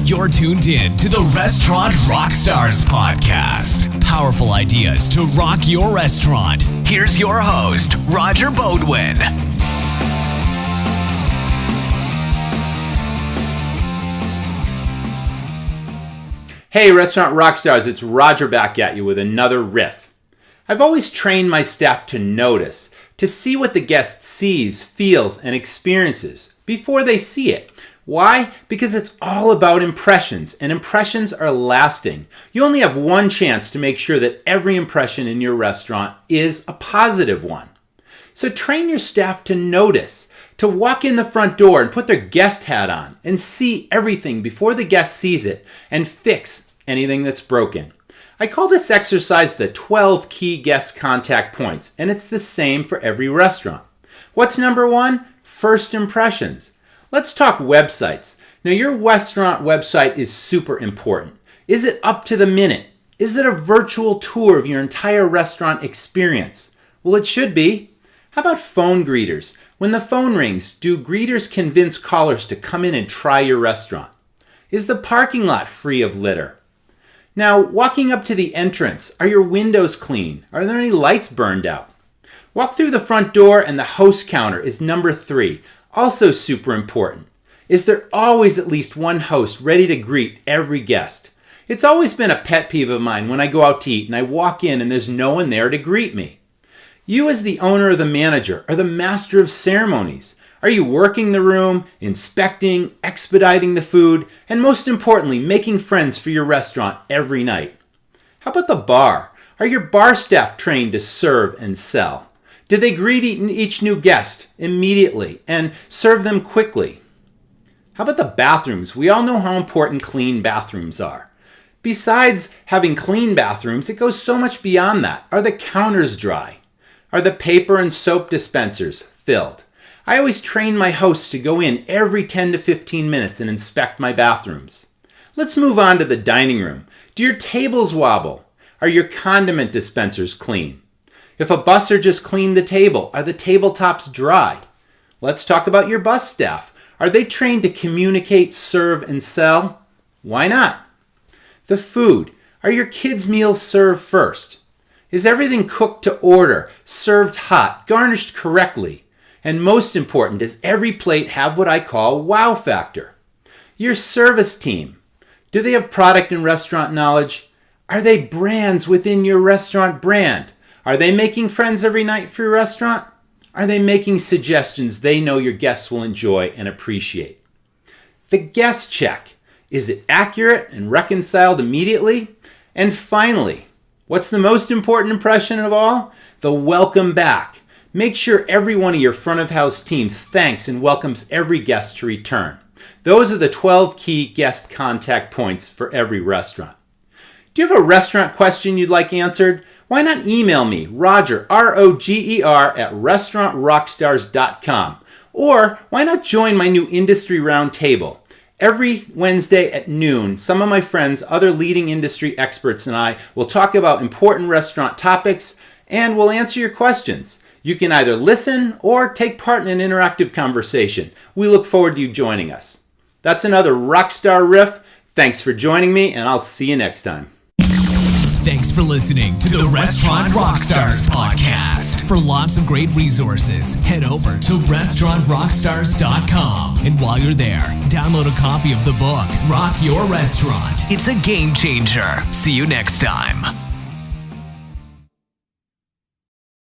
You're tuned in to the Restaurant Rockstars podcast. Powerful ideas to rock your restaurant. Here's your host, Roger Bodwin. Hey, Restaurant Rockstars, it's Roger back at you with another riff. I've always trained my staff to notice, to see what the guest sees, feels, and experiences before they see it. Why? Because it's all about impressions, and impressions are lasting. You only have one chance to make sure that every impression in your restaurant is a positive one. So train your staff to notice, to walk in the front door and put their guest hat on and see everything before the guest sees it and fix anything that's broken. I call this exercise the 12 key guest contact points, and it's the same for every restaurant. What's number one? First impressions. Let's talk websites. Now, your restaurant website is super important. Is it up to the minute? Is it a virtual tour of your entire restaurant experience? Well, it should be. How about phone greeters? When the phone rings, do greeters convince callers to come in and try your restaurant? Is the parking lot free of litter? Now, walking up to the entrance, are your windows clean? Are there any lights burned out? Walk through the front door and the host counter is number 3. Also super important. Is there always at least one host ready to greet every guest? It's always been a pet peeve of mine when I go out to eat and I walk in and there's no one there to greet me. You as the owner or the manager are the master of ceremonies. Are you working the room, inspecting, expediting the food, and most importantly, making friends for your restaurant every night? How about the bar? Are your bar staff trained to serve and sell? Did they greet each new guest immediately and serve them quickly? How about the bathrooms? We all know how important clean bathrooms are. Besides having clean bathrooms, it goes so much beyond that. Are the counters dry? Are the paper and soap dispensers filled? I always train my hosts to go in every 10 to 15 minutes and inspect my bathrooms. Let's move on to the dining room. Do your tables wobble? Are your condiment dispensers clean? If a busser just cleaned the table, are the tabletops dry? Let's talk about your bus staff. Are they trained to communicate, serve, and sell? Why not? The food. Are your kids' meals served first? Is everything cooked to order, served hot, garnished correctly? And most important, does every plate have what I call wow factor? Your service team. Do they have product and restaurant knowledge? Are they brands within your restaurant brand? Are they making friends every night for your restaurant? Are they making suggestions they know your guests will enjoy and appreciate? The guest check. Is it accurate and reconciled immediately? And finally, what's the most important impression of all? The welcome back. Make sure every one of your front of house team thanks and welcomes every guest to return. Those are the 12 key guest contact points for every restaurant. Do you have a restaurant question you'd like answered? Why not email me, Roger, R-O-G-E-R, at restaurantrockstars.com. Or why not join my new industry roundtable? Every Wednesday at noon, some of my friends, other leading industry experts, and I will talk about important restaurant topics and we'll answer your questions. You can either listen or take part in an interactive conversation. We look forward to you joining us. That's another Rockstar Riff. Thanks for joining me, and I'll see you next time. Thanks for listening to the Restaurant Rockstars podcast. For lots of great resources, head over to restaurantrockstars.com. And while you're there, download a copy of the book, Rock Your Restaurant. It's a game changer. See you next time.